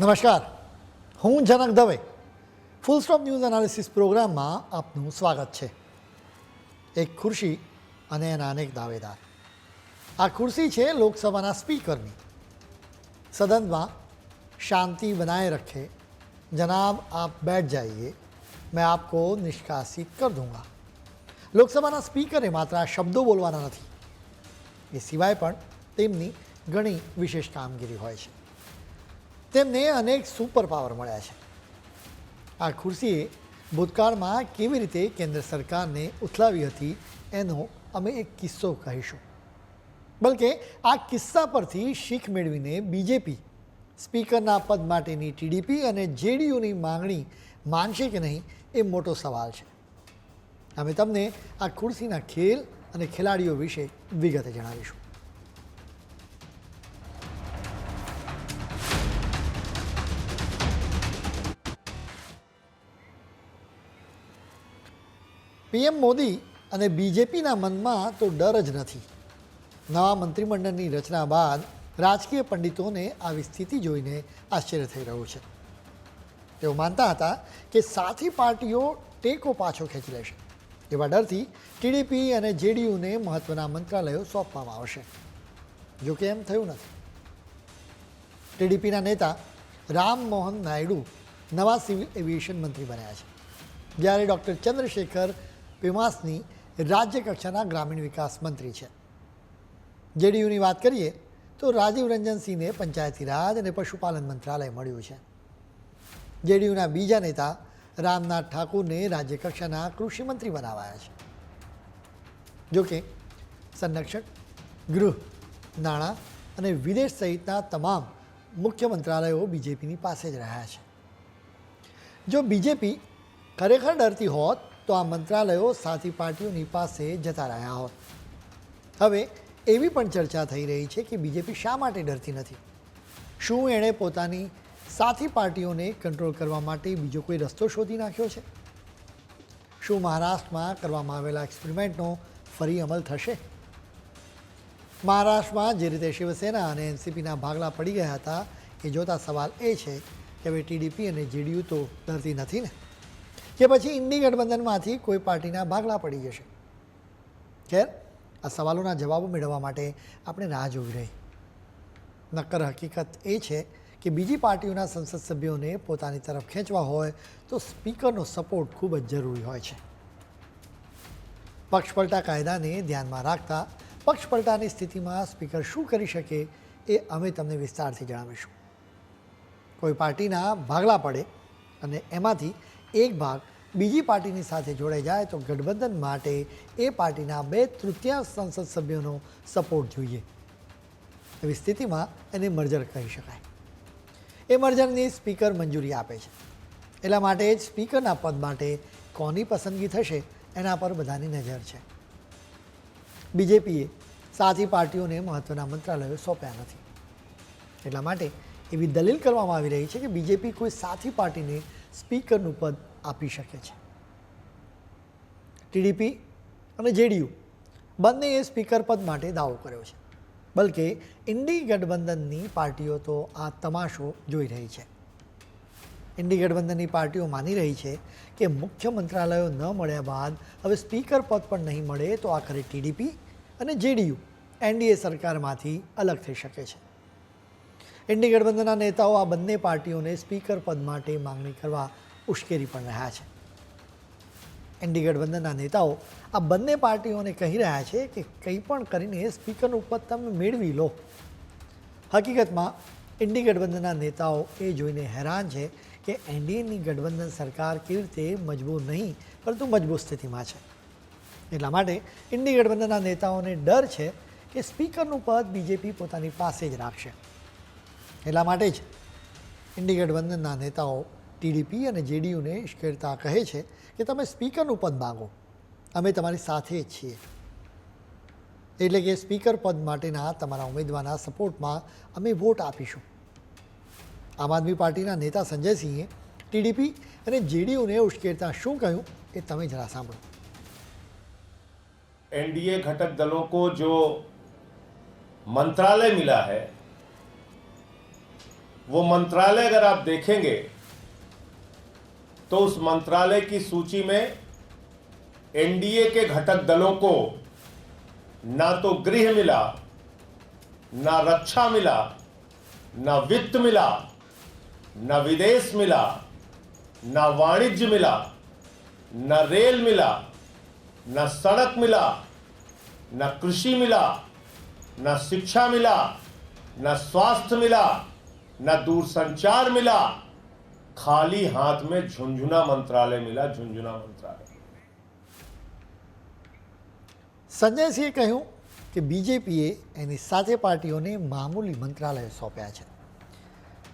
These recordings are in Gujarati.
નમસ્કાર, હું Janak Dave. Full stop news analysis પ્રોગ્રામમાં આપનું સ્વાગત છે. એક ખુરશી અને એના અનેક દાવેદાર. આ ખુરશી છે લોકસભાના સ્પીકરની. સદનમાં શાंति बनाए रखे, जनाब आप बैठ जाइए, मैं आपको निष्कासित कर दूंगा. લોકસભાના સ્પીકરે માત્ર આ શબ્દો બોલવાના નથી, એ સિવાય પણ તેમની ઘણી વિશેષ કામગીરી હોય છે. તેમને અનેક સુપર પાવર મળ્યા છે. આ ખુરશીએ ભૂતકાળમાં કેવી રીતે કેન્દ્ર સરકારને ઉથલાવી હતી એનો અમે એક કિસ્સો કહીશું. બલકે આ કિસ્સા પરથી શીખ મેળવીને બીજેપી સ્પીકરના પદ માટેની ટીડીપી અને જેડીયુની માંગણી માનશે કે નહીં એ મોટો સવાલ છે. અમે તમને આ ખુરશીના ખેલ અને ખેલાડીઓ વિશે વિગતે જણાવીશું. પીએમ મોદી અને બીજેપીના મનમાં તો ડર જ નથી. નવા મંત્રીમંડળની રચના બાદ રાજકીય પંડિતોને આવી સ્થિતિ જોઈને આશ્ચર્ય થઈ રહ્યું છે. તેઓ માનતા હતા કે સાથી પાર્ટીઓ ટેકો પાછો ખેંચી લેશે. એવા ડરથી ટીડીપી અને જેડીયુને મહત્ત્વના મંત્રાલયો સોંપવામાં આવશે. જોકે એમ થયું નથી. ટીડીપીના નેતા રામમોહન નાયડુ નવા સિવિલ એવિએશન મંત્રી બન્યા છે, જ્યારે ડૉક્ટર ચંદ્રશેખર પેમાસની રાજ્ય કક્ષાના ગ્રામીણ વિકાસ મંત્રી છે. જેડીયુની વાત કરીએ તો રાજીવ રંજન સિંહને પંચાયતી રાજ અને પશુપાલન મંત્રાલય મળ્યું છે. જેડીયુના બીજા નેતા રામનાથ ઠાકુરને રાજ્ય કક્ષાના કૃષિ મંત્રી બનાવાયા છે. જોકે સંરક્ષણ, ગૃહ, નાણાં અને વિદેશ સહિતના તમામ મુખ્ય મંત્રાલયો બીજેપીની પાસે જ રહ્યા છે. જો બીજેપી ખરેખર ડરતી હોત તો આ મંત્રાલયો સાથી પાર્ટીઓની પાસે જતા રહ્યા હોત. હવે એવી પણ ચર્ચા થઈ રહી છે કે બીજેપી શા માટે ડરતી નથી. શું એણે પોતાની સાથી પાર્ટીઓને કંટ્રોલ કરવા માટે બીજો કોઈ રસ્તો શોધી નાખ્યો છે? શું મહારાષ્ટ્રમાં કરવામાં આવેલા એક્સપેરિમેન્ટનો ફરી અમલ થશે? મહારાષ્ટ્રમાં જે રીતે શિવસેના અને એનસીપીના ભાગલા પડી ગયા હતા, એ જોતા સવાલ એ છે કે હવે ટીડીપી અને જેડીયુ તો ડરતી નથી ને, કે પછી ઇન્ડી ગઠબંધનમાંથી કોઈ પાર્ટીના ભાગલા પડી જશે? ખેર, આ સવાલોના જવાબો મેળવવા માટે આપણે રાહ જોઈ રહી. નક્કર હકીકત એ છે કે બીજી પાર્ટીઓના સંસદ સભ્યોને પોતાની તરફ ખેંચવા હોય તો સ્પીકરનો સપોર્ટ ખૂબ જ જરૂરી હોય છે. પક્ષપલટા કાયદાને ધ્યાનમાં રાખતા પક્ષપલટાની સ્થિતિમાં સ્પીકર શું કરી શકે એ અમે તમને વિસ્તારથી જણાવીશું. કોઈ પાર્ટીના ભાગલા પડે અને એમાંથી એક ભાગ બીજી પાર્ટીની સાથે જોડાઈ જાય તો ગઠબંધન માટે એ પાર્ટીના 2/3 સંસદ સભ્યોનો સપોર્ટ જોઈએ. એવી સ્થિતિમાં એને મર્જર કહી શકાય. એ મર્જરની સ્પીકર મંજૂરી આપે છે. એટલા માટે જ સ્પીકરના પદ માટે કોની પસંદગી થશે એના પર બધાની નજર છે. બીજેપીએ સાથી પાર્ટીઓને મહત્ત્વના મંત્રાલયો સોંપ્યા નથી. એટલા માટે એવી દલીલ કરવામાં આવી રહી છે કે બીજેપી કોઈ સાથી પાર્ટીને સ્પીકરનું પદ આપી શકે છે. ટીડીપી અને જેડીયુ બંનેએ સ્પીકર પદ માટે દાવો કર્યો છે. બલકે ઇન્ડી ગઠબંધનની પાર્ટીઓ તો આ તમાશો જોઈ રહી છે. ઇન્ડી ગઠબંધનની પાર્ટીઓ માની રહી છે કે મુખ્ય મંત્રાલયો ન મળ્યા બાદ હવે સ્પીકર પદ પણ નહીં મળે તો આખરે ટીડીપી અને જેડીયુ એનડીએ સરકારમાંથી અલગ થઈ શકે છે. ઇન્ડી ગઠબંધનના નેતાઓ આ બંને પાર્ટીઓને સ્પીકર પદ માટે માંગણી કરવા ઉશ્કેરી પણ રહ્યા છે. ઇન્ડી ગઠબંધનના નેતાઓ આ બંને પાર્ટીઓને કહી રહ્યા છે કે કંઈ પણ કરીને સ્પીકરનું પદ તમે મેળવી લો. હકીકતમાં ઇન્ડી ગઠબંધનના નેતાઓ એ જોઈને હેરાન છે કે એનડીએની ગઠબંધન સરકાર કેવી રીતે મજબૂત નહીં પરંતુ મજબૂત સ્થિતિમાં છે. એટલા માટે ઇન્ડી ગઠબંધનના નેતાઓને ડર છે કે સ્પીકરનું પદ બીજેપી પોતાની પાસે જ રાખશે. એટલા માટે જ ઇન્ડી ગઠબંધનના નેતાઓ ટીડીપી અને જેડીયુને ઉશ્કેરતા કહે છે કે તમે સ્પીકરનું પદ માગો, અમે તમારી સાથે જ છીએ. એટલે કે સ્પીકર પદ માટેના તમારા ઉમેદવારના સપોર્ટમાં અમે વોટ આપીશું. આમ આદમી પાર્ટીના નેતા સંજય સિંહે टीडीपी અને जेडीयू ने ઉશ્કેરતા શું કહ્યું એ તમે જરા સાંભળો। एनडीए घटक दलों को जो मंत्रालय मिला है वो मंत्रालय अगर आप देखेंगे तो उस मंत्रालय की सूची में एनडीए के घटक दलों को ना तो गृह मिला, ना रक्षा मिला, ना वित्त मिला, ना विदेश मिला, ना वाणिज्य मिला, ना रेल मिला, ना सड़क मिला, ना कृषि मिला, ना शिक्षा मिला, ना स्वास्थ्य मिला, ना दूरसंचार मिला, खाली हाथ में झुंझुना मंत्रालय मिला, झुंझुना मंत्रालय। સંજયસિંહે કહ્યું કે બીજેપીએ એની સાથે પાર્ટીઓને મામૂલી મંત્રાલયો સોંપ્યા છે.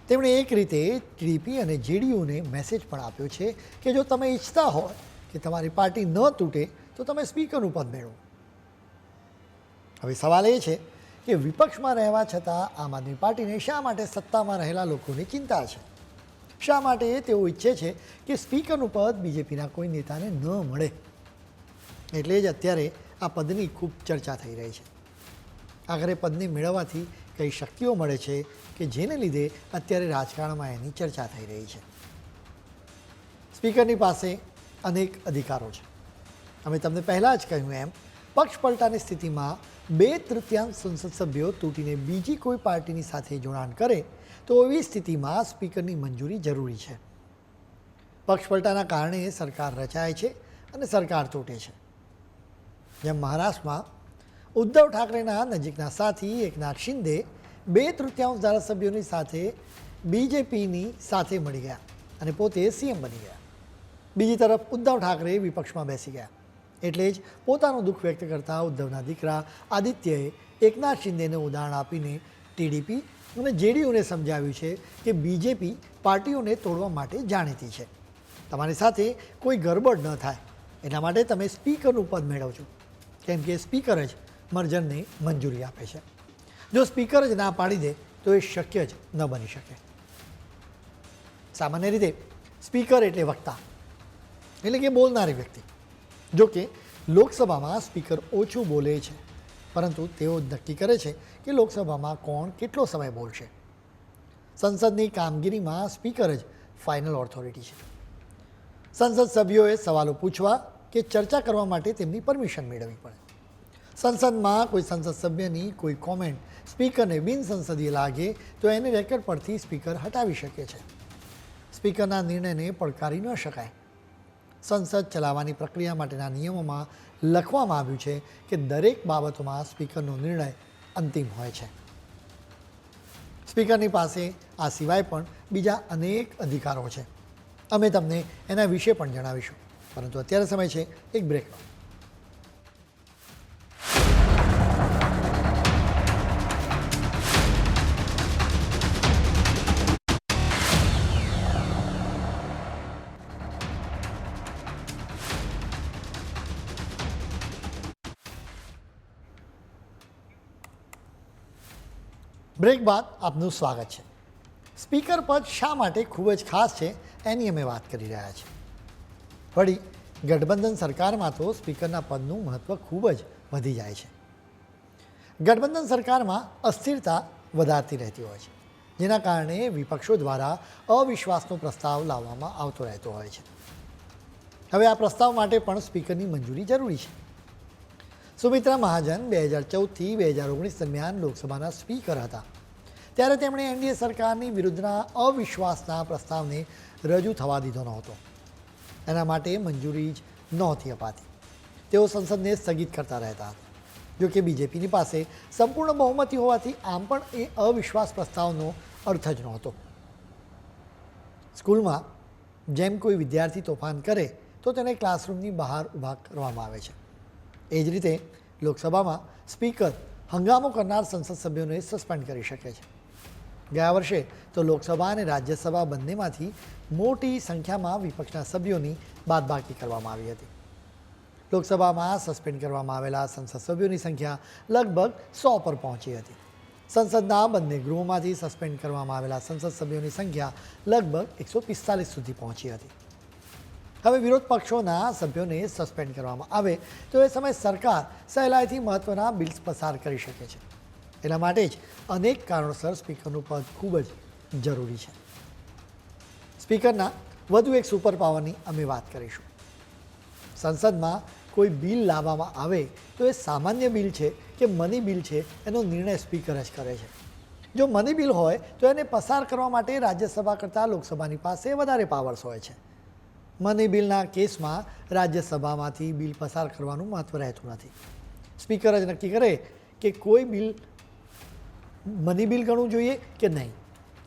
તેમણે એક રીતે ટીડીપી અને જેડીયુને મેસેજ પણ આપ્યો છે કે જો તમે ઈચ્છતા હોય કે તમારી પાર્ટી ન તૂટે તો તમે સ્પીકરનું પદ મેળવો. હવે સવાલ એ છે કે વિપક્ષમાં રહેવા છતાં આમ આદમી પાર્ટીને શા માટે સત્તામાં રહેલા લોકોની ચિંતા છે? શા માટે તેઓ ઈચ્છે છે કે સ્પીકરનું પદ બીજેપીના કોઈ નેતાને ન મળે? એટલે જ અત્યારે આ પદની ખૂબ ચર્ચા થઈ રહી છે. આખરે પદને મેળવવાથી કઈ શક્તિઓ મળે છે કે જેને લીધે અત્યારે રાજકારણમાં એની ચર્ચા થઈ રહી છે. સ્પીકરની પાસે અનેક અધિકારો છે. અમે તમને પહેલાં જ કહ્યું એમ પક્ષ પલટાની સ્થિતિમાં 2/3 સંસદ સભ્યો તૂટીને બીજી કોઈ પાર્ટીની સાથે જોડાણ કરે તો એવી સ્થિતિમાં સ્પીકરની મંજૂરી જરૂરી છે. પક્ષ પલટાના કારણે સરકાર રચાય છે અને સરકાર તૂટે છે. જેમ મહારાષ્ટ્રમાં ઉદ્ધવ ઠાકરેના નજીકના સાથી એકનાથ શિંદે 2/3 ધારાસભ્યોની સાથે બીજેપીની સાથે મળી ગયા અને પોતે સીએમ બની ગયા. બીજી તરફ ઉદ્ધવ ઠાકરે વિપક્ષમાં બેસી ગયા. એટલે જ પોતાનું દુઃખ વ્યક્ત કરતા ઉદ્ધવના દીકરા આદિત્યએ એકનાથ શિંદેને ઉદાહરણ આપીને ટીડીપી અને જેડીયુને સમજાવ્યું છે કે બીજેપી પાર્ટીઓને તોડવા માટે જાણીતી છે. તમારી સાથે કોઈ ગરબડ ન થાય એના માટે તમે સ્પીકરનું પદ મેળવજો, કેમ કે સ્પીકર જ મર્જરને મંજૂરી આપે છે. જો સ્પીકર જ ના પાડી દે તો એ શક્ય જ ન બની શકે. સામાન્ય રીતે સ્પીકર એટલે વક્તા, એટલે કે બોલનારી વ્યક્તિ. જો કે લોકસભામાં સ્પીકર ઓછું બોલે છે, પરંતુ તેઓ નક્કી કરે છે કે લોકસભામાં કોણ કેટલો સમય બોલશે. સંસદની કામગીરીમાં સ્પીકર જ ફાઇનલ ઓથોરિટી છે. સંસદ સભ્યોએ સવાલો પૂછવા કે ચર્ચા કરવા માટે તેમની પરમિશન મેળવવી પડે. સંસદમાં કોઈ સંસદ સભ્યની કોઈ કોમેન્ટ સ્પીકરને બિનસંસદીય લાગે તો એને રેકોર્ડ પરથી સ્પીકર હટાવી શકે છે. સ્પીકરના નિર્ણયને પડકારી ન શકાય. સંસદ ચલાવવાની પ્રક્રિયા માટેના નિયમોમાં લખવામાં આવ્યું છે કે દરેક બાબતોમાં સ્પીકરનો નિર્ણય અંતિમ હોય છે. સ્પીકરની પાસે આ સિવાય પણ બીજા અનેક અધિકારો છે. અમે તમને એના વિશે પણ જણાવીશું, પરંતુ અત્યારે સમય છે એક બ્રેકનો. બ્રેક બાદ આપનું સ્વાગત છે. સ્પીકર પદ શા માટે ખૂબ જ ખાસ છે એની અમે વાત કરી રહ્યા છીએ. વળી ગઠબંધન સરકારમાં તો સ્પીકરના પદનું મહત્ત્વ ખૂબ જ વધી જાય છે. ગઠબંધન સરકારમાં અસ્થિરતા વધારતી રહેતી હોય છે, જેના કારણે વિપક્ષો દ્વારા અવિશ્વાસનો પ્રસ્તાવ લાવવામાં આવતો રહેતો હોય છે. હવે આ પ્રસ્તાવ માટે પણ સ્પીકરની મંજૂરી જરૂરી છે. સુમિત્રા મહાજન 2014થી 2019 દરમિયાન લોકસભાના સ્પીકર હતા. ત્યારે તેમણે એનડીએ સરકારની વિરુદ્ધના અવિશ્વાસના પ્રસ્તાવને રજૂ થવા દીધો નહોતો. એના માટે મંજૂરી જ નહોતી અપાતી. તેઓ સંસદને સ્થગિત કરતા રહેતા હતા. જો કે બીજેપીની પાસે સંપૂર્ણ બહુમતી હોવાથી આમ પણ એ અવિશ્વાસ પ્રસ્તાવનો અર્થ જ નહોતો. સ્કૂલમાં જેમ કોઈ વિદ્યાર્થી તોફાન કરે તો તેને ક્લાસરૂમની બહાર ઊભા કરવામાં આવે છે. એ જ રીતે લોકસભામાં સ્પીકર હંગામો કરનાર સંસદ સભ્યોને સસ્પેન્ડ કરી શકે છે. ગયા વર્ષે તો લોકસભા અને રાજ્યસભા બંનેમાંથી મોટી સંખ્યામાં વિપક્ષના સભ્યોની બાદબાકી કરવામાં આવી હતી. લોકસભામાં સસ્પેન્ડ કરવામાં આવેલા સંસદ સભ્યોની સંખ્યા લગભગ 100 પર પહોંચી હતી. સંસદના બંને ગૃહોમાંથી સસ્પેન્ડ કરવામાં આવેલા સંસદ સભ્યોની સંખ્યા લગભગ 145 સુધી પહોંચી હતી. હવે વિરોધ પક્ષોના સભ્યોને સસ્પેન્ડ કરવામાં આવે તો એ સમયે સરકાર સહેલાઈથી મહત્ત્વના બિલ્સ પસાર કરી શકે છે. એના માટે જ અનેક કારણોસર સ્પીકરનું પદ ખૂબ જ જરૂરી છે. સ્પીકરના વધુ એક સુપર પાવરની અમે વાત કરીશું. સંસદમાં કોઈ બિલ લાવવામાં આવે તો એ સામાન્ય બિલ છે કે મની બિલ છે એનો નિર્ણય સ્પીકર જ કરે છે. જો મની બિલ હોય તો એને પસાર કરવા માટે રાજ્યસભા કરતાં લોકસભાની પાસે વધારે પાવર્સ હોય છે. મની બિલના કેસમાં રાજ્યસભામાંથી બિલ પસાર કરવાનું મહત્ત્વ રહેતું નથી. સ્પીકર જ નક્કી કરે કે કોઈ બિલ મની બિલ ગણવું જોઈએ કે નહીં.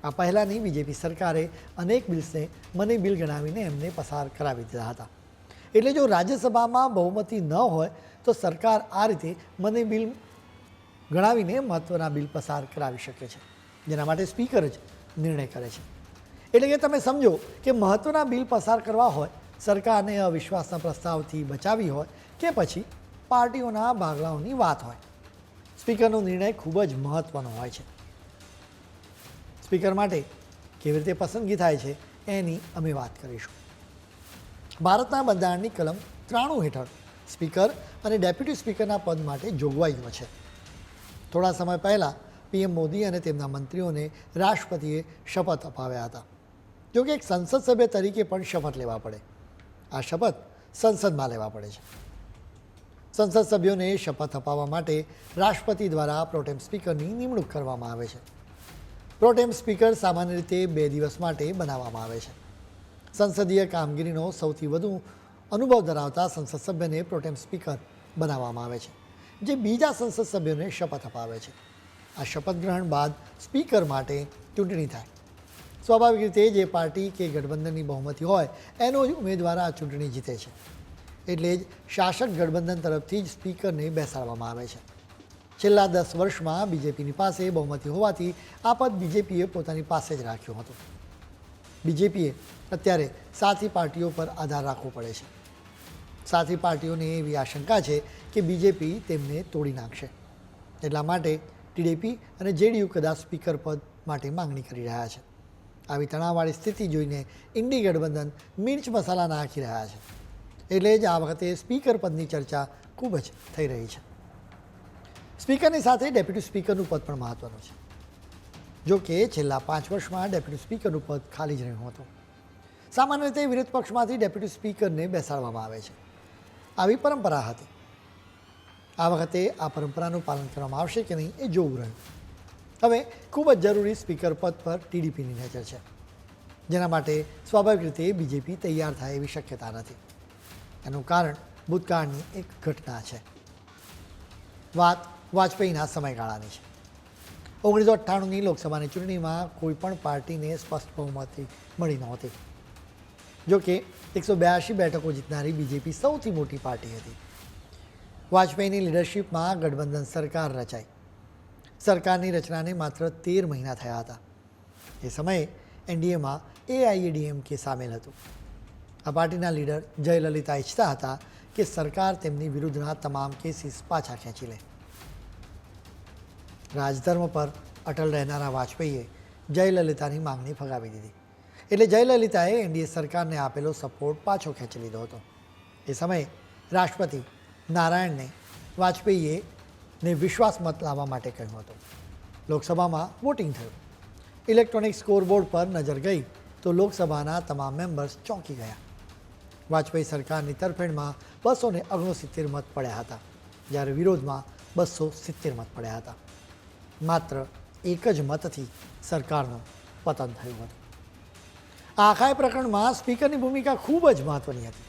આ પહેલાંની બીજેપી સરકારે અનેક બિલ્સને મની બિલ ગણાવીને એમને પસાર કરાવી દીધા હતા. એટલે જો રાજ્યસભામાં બહુમતી ન હોય તો સરકાર આ રીતે મની બિલ ગણાવીને મહત્ત્વના બિલ પસાર કરાવી શકે છે, જેના માટે સ્પીકર જ નિર્ણય કરે છે. એટલે કે તમે સમજો કે મહત્ત્વના બિલ પસાર કરવા હોય, સરકારને અવિશ્વાસના પ્રસ્તાવથી બચાવી હોય કે પછી પાર્ટીઓના ભાગલાઓની વાત હોય, સ્પીકરનો નિર્ણય ખૂબ જ મહત્ત્વનો હોય છે. સ્પીકર માટે કેવી રીતે પસંદગી થાય છે એની અમે વાત કરીશું. ભારતના બંધારણની કલમ 93 હેઠળ સ્પીકર અને ડેપ્યુટી સ્પીકરના પદ માટે જોગવાઈઓ છે. થોડા સમય પહેલાં પીએમ મોદી અને તેમના મંત્રીઓને રાષ્ટ્રપતિએ શપથ અપાવ્યા હતા. જોકે એક સંસદ સભ્ય તરીકે પણ શપથ લેવા પડે. આ શપથ સંસદમાં લેવા પડે છે. સંસદ સભ્યોને શપથ અપાવવા માટે રાષ્ટ્રપતિ દ્વારા પ્રોટેમ સ્પીકરની નિમણૂક કરવામાં આવે છે. પ્રોટેમ સ્પીકર સામાન્ય રીતે 2 દિવસ માટે બનાવવામાં આવે છે. સંસદીય કામગીરીનો સૌથી વધુ અનુભવ ધરાવતા સંસદ સભ્યને પ્રોટેમ સ્પીકર બનાવવામાં આવે છે, જે બીજા સંસદ સભ્યોને શપથ અપાવે છે. આ શપથ ગ્રહણ બાદ સ્પીકર માટે ચૂંટણી થાય. સ્વાભાવિક રીતે જે પાર્ટી કે ગઠબંધનની બહુમતી હોય એનો જ ઉમેદવાર આ ચૂંટણી જીતે છે. એટલે જ શાસક ગઠબંધન તરફથી જ સ્પીકરને બેસાડવામાં આવે છે. છેલ્લા 10 વર્ષમાં બીજેપીની પાસે બહુમતી હોવાથી આ પદ બીજેપીએ પોતાની પાસે જ રાખ્યું હતું. બીજેપીએ અત્યારે સાથી પાર્ટીઓ પર આધાર રાખવો પડે છે. સાથી પાર્ટીઓને એવી આશંકા છે કે બીજેપી તેમને તોડી નાખશે. એટલા માટે ટીડીપી અને જેડીયુ કદાચ સ્પીકર પદ માટે માંગણી કરી રહ્યા છે. આવી તણાવવાળી સ્થિતિ જોઈને ઇન્ડી ગઠબંધન મિર્ચ મસાલા નાખી રહ્યા છે. એટલે જ આ વખતે સ્પીકર પદની ચર્ચા ખૂબ જ થઈ રહી છે. સ્પીકરની સાથે ડેપ્યુટી સ્પીકરનું પદ પણ મહત્ત્વનું છે. જો કે છેલ્લા 5 વર્ષમાં ડેપ્યુટી સ્પીકરનું પદ ખાલી જ રહ્યું હતું. સામાન્ય રીતે વિરોધ પક્ષમાંથી ડેપ્યુટી સ્પીકરને બેસાડવામાં આવે છે. આવી પરંપરા હતી. આ વખતે આ પરંપરાનું પાલન કરવામાં આવશે કે નહીં એ જોવું રહ્યું. હવે ખૂબ જ જરૂરી સ્પીકર પદ પર ટીડીપીની નજર છે, જેના માટે સ્વાભાવિક રીતે બીજેપી તૈયાર થાય એવી શક્યતા નથી. એનું કારણ ભૂતકાળની એક ઘટના છે. વાત વાજપેયીના સમયગાળાની છે. 1998ની લોકસભાની ચૂંટણીમાં કોઈ પણ પાર્ટીને સ્પષ્ટ બહુમતી મળી નહોતી. જોકે 182 બેઠકો જીતનારી બીજેપી સૌથી મોટી પાર્ટી હતી. વાજપેયીની લીડરશિપમાં ગઠબંધન સરકાર રચાઈ. સરકારની રચનાને માત્ર 13 મહિના થયા હતા. એ સમયે એનડીએમાં એઆઈએડીએમકે સામેલ હતું. આ પાર્ટીના લીડર જયલલિતા ઈચ્છતા હતા કે સરકાર તેમની વિરુદ્ધના તમામ કેસીસ પાછા ખેંચી લે. રાજધર્મ પર અટલ રહેનારા વાજપેયીએ જયલલિતાની માંગણી ફગાવી દીધી. એટલે જયલલિતાએ એનડીએ સરકારને આપેલો સપોર્ટ પાછો ખેંચી લીધો હતો. એ સમયે રાષ્ટ્રપતિ નારાયણને વાજપેયીને વિશ્વાસ મત લાવવા માટે કહ્યું હતું. લોકસભામાં વોટિંગ થયું. ઇલેક્ટ્રોનિક સ્કોરબોર્ડ પર નજર ગઈ તો લોકસભાના તમામ મેમ્બર્સ ચોંકી ગયા. વાજપેયી સરકારની તરફેણમાં 269 મત પડ્યા હતા, જ્યારે વિરોધમાં 270 મત પડ્યા હતા. માત્ર એક જ મતથી સરકારનું પતન થયું હતું. આ આખા પ્રકરણમાં સ્પીકરની ભૂમિકા ખૂબ જ મહત્ત્વની હતી,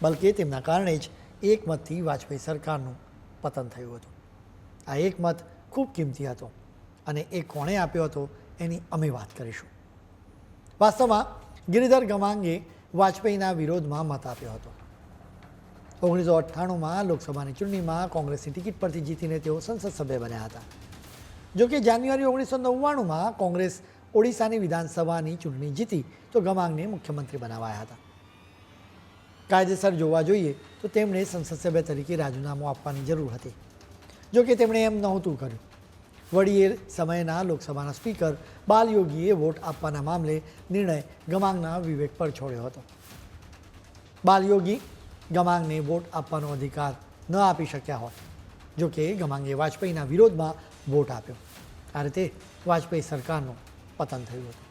બલકે તેમના કારણે જ એક મતથી વાજપેયી સરકારનું પતન થયું હતું. આ એક મત ખૂબ કિંમતી હતો અને એ કોણે આપ્યો હતો એની અમે વાત કરીશું. વાસ્તવમાં ગિરિધર ગમાંગે વાજપેયીના વિરોધમાં મત આપ્યો હતો. 1998માં લોકસભાની ચૂંટણીમાં કોંગ્રેસની ટિકિટ પરથી જીતીને તેઓ સંસદ સભ્ય બન્યા હતા. જોકે જાન્યુઆરી 1999માં કોંગ્રેસ ઓડિશાની વિધાનસભાની ચૂંટણી જીતી તો ગમાંગને મુખ્યમંત્રી બનાવાયા હતા. કાયદેસર જોવા જોઈએ તો તેમણે સંસદ સભ્ય તરીકે રાજીનામું આપવાની જરૂર હતી. જોકે તેમણે એમ નહોતું કર્યું. વળી એ સમયના લોકસભાના સ્પીકર બાલયોગીએ વોટ આપવાના મામલે નિર્ણય ગમાંગના વિવેક પર છોડ્યો હતો. બાલયોગી ગમાંગને વોટ આપવાનો અધિકાર ન આપી શક્યા હોત. જોકે ગમાંગે વાજપેયીના વિરોધમાં વોટ આપ્યો. આ રીતે વાજપેયી સરકારનું પતન થયું હતું.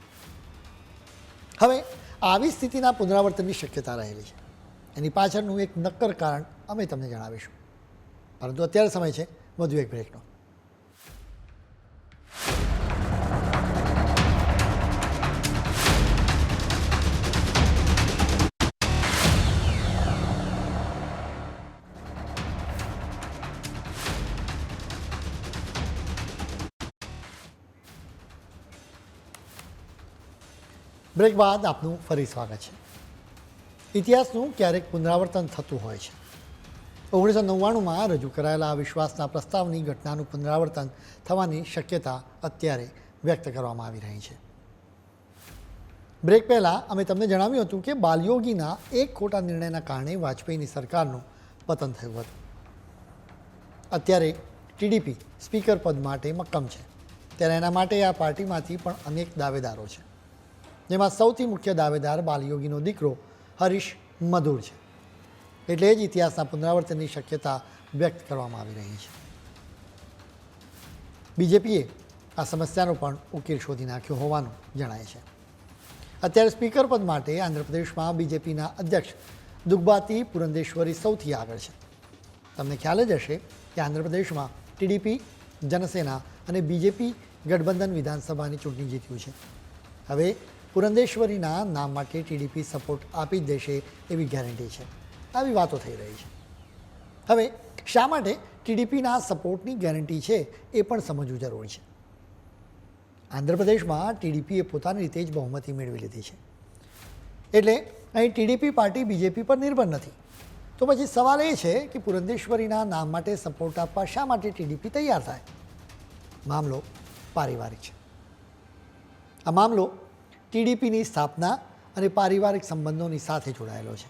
હવે આવી સ્થિતિના પુનરાવર્તનની શક્યતા રહેલી છે. એની પાછળનું એક નક્કર કારણ અમે તમને જણાવીશું, પરંતુ અત્યારે સમય છે વધુ એક બ્રેકનો. બ્રેક બાદ આપનું ફરી સ્વાગત છે. ઇતિહાસનું ક્યારેક પુનરાવર્તન થતું હોય છે. 1999માં રજૂ કરાયેલા વિશ્વાસના પ્રસ્તાવની ઘટનાનું પુનરાવર્તન થવાની શક્યતા અત્યારે વ્યક્ત કરવામાં આવી રહી છે. બ્રેક પહેલાં અમે તમને જણાવ્યું હતું કે બાલયોગીના એક ખોટા નિર્ણયના કારણે વાજપેયીની સરકારનું પતન થયું હતું. અત્યારે ટીડીપી સ્પીકર પદ માટે મક્કમ છે, ત્યારે એના માટે આ પાર્ટીમાંથી પણ અનેક દાવેદારો છે, જેમાં સૌથી મુખ્ય દાવેદાર બાલયોગીનો દીકરો હરીશ મધુર છે. એટલે જ ઇતિહાસના પુનરાવર્તનની શક્યતા વ્યક્ત કરવામાં આવી રહી છે. બીજેપીએ આ સમસ્યાનો પણ ઉકેલ શોધી નાખ્યો હોવાનું જણાય છે. અત્યારે સ્પીકર પદ માટે આંધ્રપ્રદેશમાં બીજેપીના અધ્યક્ષ દુગ્બાતી પુરંદેશ્વરી સૌથી આગળ છે. તમને ખ્યાલ જ હશે કે આંધ્રપ્રદેશમાં ટીડીપી, જનસેના અને બીજેપી ગઠબંધન વિધાનસભાની ચૂંટણી જીત્યું છે. હવે પુરંદેશ્વરીના નામ માટે ટીડીપી સપોર્ટ આપી જ દેશે એવી ગેરંટી છે. આવી વાતો થઈ રહી છે. હવે શા માટે ટીડીપીના સપોર્ટની ગેરંટી છે એ પણ સમજવું જરૂરી છે. આંધ્રપ્રદેશમાં ટીડીપીએ પોતાની રીતે જ બહુમતી મેળવી લીધી છે, એટલે અહીં ટીડીપી પાર્ટી બીજેપી પર નિર્ભર નથી. તો પછી સવાલ એ છે કે પુરંદેશ્વરીના નામ માટે સપોર્ટ આપવા શા માટે ટીડીપી તૈયાર થાય? મામલો પારિવારિક છે. આ મામલો ટીડીપીની સ્થાપના અને પારિવારિક સંબંધોની સાથે જોડાયેલો છે.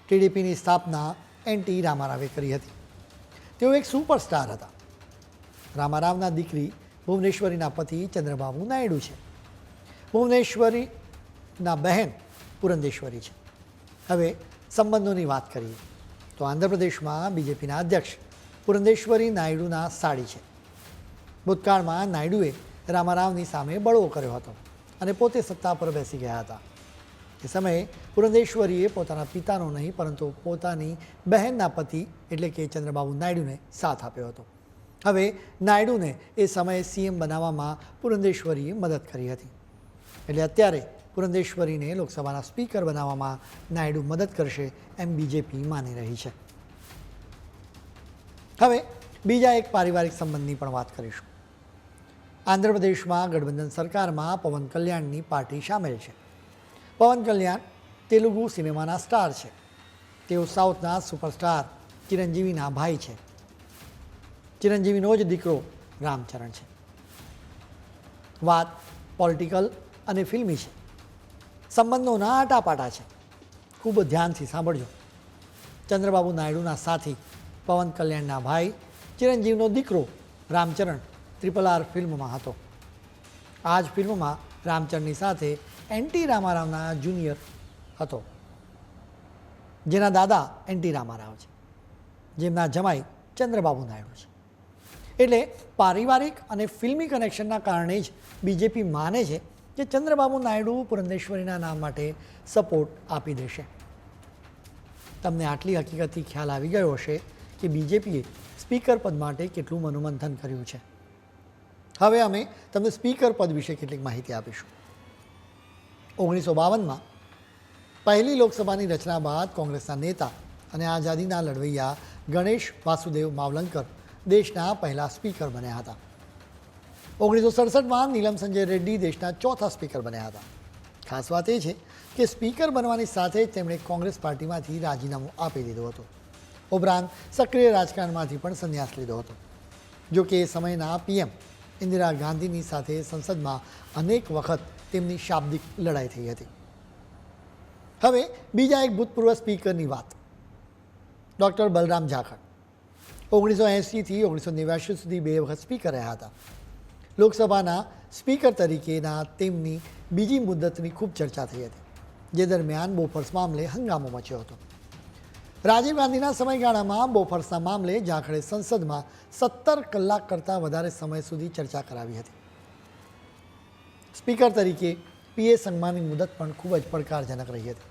ટીડીપીની સ્થાપના એનટી રામારાવે કરી હતી. તેઓ એક સુપરસ્ટાર હતા. રામારાવના દીકરી ભુવનેશ્વરીના પતિ ચંદ્રબાબુ નાયડુ છે. ભુવનેશ્વરીના બહેન પુરંદેશ્વરી છે. હવે સંબંધોની વાત કરીએ તો આંધ્રપ્રદેશમાં બીજેપીના અધ્યક્ષ પુરંદેશ્વરી નાયડુના સાળી છે. ભૂતકાળમાં નાયડુએ રામારાવની સામે બળવો કર્યો હતો અને પોતે સત્તા પર બેસી ગયા હતા. એ સમયે પુરંદેશ્વરીએ પોતાના પિતાનો નહીં પરંતુ પોતાની બહેનના પતિ એટલે કે ચંદ્રબાબુ નાયડુને સાથ આપ્યો હતો. હવે નાયડુને એ સમયે સીએમ બનાવવામાં પુરંદેશ્વરીએ મદદ કરી હતી. એટલે અત્યારે પુરંદેશ્વરીને લોકસભાના સ્પીકર બનાવવામાં નાયડુ મદદ કરશે એમ બીજેપી માની રહી છે. હવે બીજા એક પારિવારિક સંબંધની પણ વાત કરીશું. આંધ્રપ્રદેશમાં ગઠબંધન સરકારમાં પવન કલ્યાણની પાર્ટી સામેલ છે. પવન કલ્યાણ તેલુગુ સિનેમાના સ્ટાર છે. તેઓ સાઉથના સુપરસ્ટાર ચિરંજીવીના ભાઈ છે. ચિરંજીવીનો જ દીકરો રામચરણ છે. વાત પોલિટિકલ અને ફિલ્મી છે. સંબંધોના આટાપાટા છે. ખૂબ ધ્યાનથી સાંભળજો. ચંદ્રબાબુ નાયડુના સાથી પવન કલ્યાણના ભાઈ ચિરંજીવીનો દીકરો રામચરણ RRR ફિલ્મમાં હતો. આ જ ફિલ્મમાં રામચરણની સાથે એનટી રામારાવના જુનિયર હતો, જેના દાદા એનટી રામારાવ છે, જેમના જમાઈ ચંદ્રબાબુ નાયડુ છે. એટલે પારિવારિક અને ફિલ્મી કનેક્શનના કારણે જ બીજેપી માને છે કે ચંદ્રબાબુ નાયડુ પુરંદેશ્વરીના નામ માટે સપોર્ટ આપી દેશે. તમને આટલી હકીકતથી ખ્યાલ આવી ગયો હશે કે બીજેપીએ સ્પીકર પદ માટે કેટલું મનોમંથન કર્યું છે. હવે અમે તમને સ્પીકર પદ વિશે કેટલીક માહિતી આપીશું. 1952માં પહેલી લોકસભાની રચના બાદ કોંગ્રેસના નેતા અને આઝાદીના લડવૈયા ગણેશ વાસુદેવ માવલંકર દેશના પહેલા સ્પીકર બન્યા હતા. 1967માં નીલમ સંજય રેડ્ડી દેશના ચોથા સ્પીકર બન્યા હતા. ખાસ વાત એ છે કે સ્પીકર બનવાની સાથે જ તેમણે કોંગ્રેસ પાર્ટીમાંથી રાજીનામું આપી દીધું હતું. ઉપરાંત સક્રિય રાજકારણમાંથી પણ સંન્યાસ લીધો હતો. જો કે એ સમયના પીએમ ઇન્દિરા ગાંધીની સાથે સંસદમાં અનેક વખત તેમની શાબ્દિક લડાઈ થઈ હતી. હવે બીજા એક ભૂતપૂર્વ સ્પીકરની વાત. ડૉક્ટર બલરામ ઝાખડ 1980થી 1989 સુધી 2 વખત સ્પીકર રહ્યા હતા. લોકસભાના સ્પીકર તરીકેના તેમની બીજી મુદ્દતની ખૂબ ચર્ચા થઈ હતી, જે દરમિયાન બોફોર્સ મામલે હંગામો મચ્યો હતો. રાજીવ ગાંધીના સમયગાળામાં બોફોર્સના મામલે ઝાખડે સંસદમાં 17 કલાક કરતાં વધારે સમય સુધી ચર્ચા કરાવી હતી. સ્પીકર તરીકે પીએ સંઘમાંની મુદત પણ ખૂબ જ પડકારજનક રહી હતી,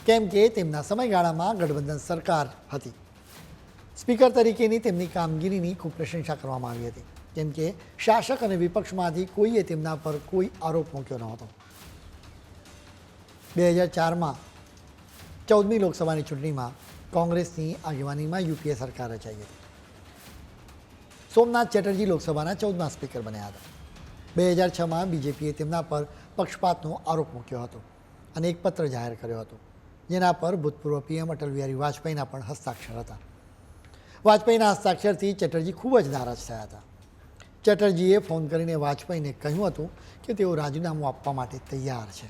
કેમ કે તેમના સમયગાળામાં ગઠબંધન સરકાર હતી. સ્પીકર તરીકેની તેમની કામગીરીની ખૂબ પ્રશંસા કરવામાં આવી હતી, કેમ કે શાસક અને વિપક્ષમાંથી કોઈએ તેમના પર કોઈ આરોપ મૂક્યો નહોતો. 2004માં 14મી લોકસભાની ચૂંટણીમાં કોંગ્રેસની આગેવાનીમાં યુપીએ સરકાર રચાઈ હતી. સોમનાથ ચેટર્જી લોકસભાના 14મા સ્પીકર બન્યા હતા. 2006માં બીજેપીએ તેમના પર પક્ષપાતનો આરોપ મૂક્યો હતો અને એક પત્ર જાહેર કર્યો હતો, જેના પર ભૂતપૂર્વ પીએમ અટલ બિહારી વાજપેયીના પણ હસ્તાક્ષર હતા. વાજપેયીના હસ્તાક્ષરથી ચેટર્જી ખૂબ જ નારાજ થયા હતા. ચેટર્જીએ ફોન કરીને વાજપેયીને કહ્યું હતું કે તેઓ રાજીનામું આપવા માટે તૈયાર છે.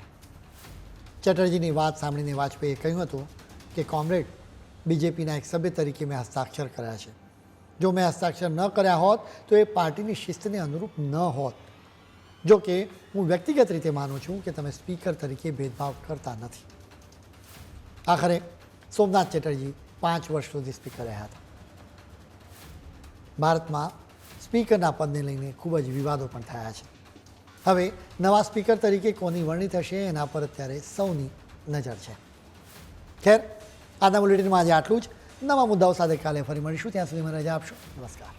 ચેટર્જીની વાત સાંભળીને વાજપેયીએ કહ્યું હતું કે કોમ્રેડ, બીજેપીના એક સભ્ય તરીકે મેં હસ્તાક્ષર કર્યા છે. જો મેં હસ્તાક્ષર ન કર્યા હોત તો એ પાર્ટીની શિસ્તને અનુરૂપ ન હોત. જો કે હું વ્યક્તિગત રીતે માનું છું કે તમે સ્પીકર તરીકે ભેદભાવ કરતા નથી. આખરે સોમનાથ ચેટર્જી 5 વર્ષ સુધી સ્પીકર રહ્યા હતા. ભારતમાં સ્પીકરના પદને લઈને ખૂબ જ વિવાદો પણ થયા છે. હવે નવા સ્પીકર તરીકે કોની વરણી થશે એના પર અત્યારે સૌની નજર છે. ખેર, આજના બુલેટિનમાં આજે આટલું જ. નવા મુદ્દાઓ સાથે કાલે ફરી મળીશું. ત્યાં સુધી મને રજા આપશો. નમસ્કાર.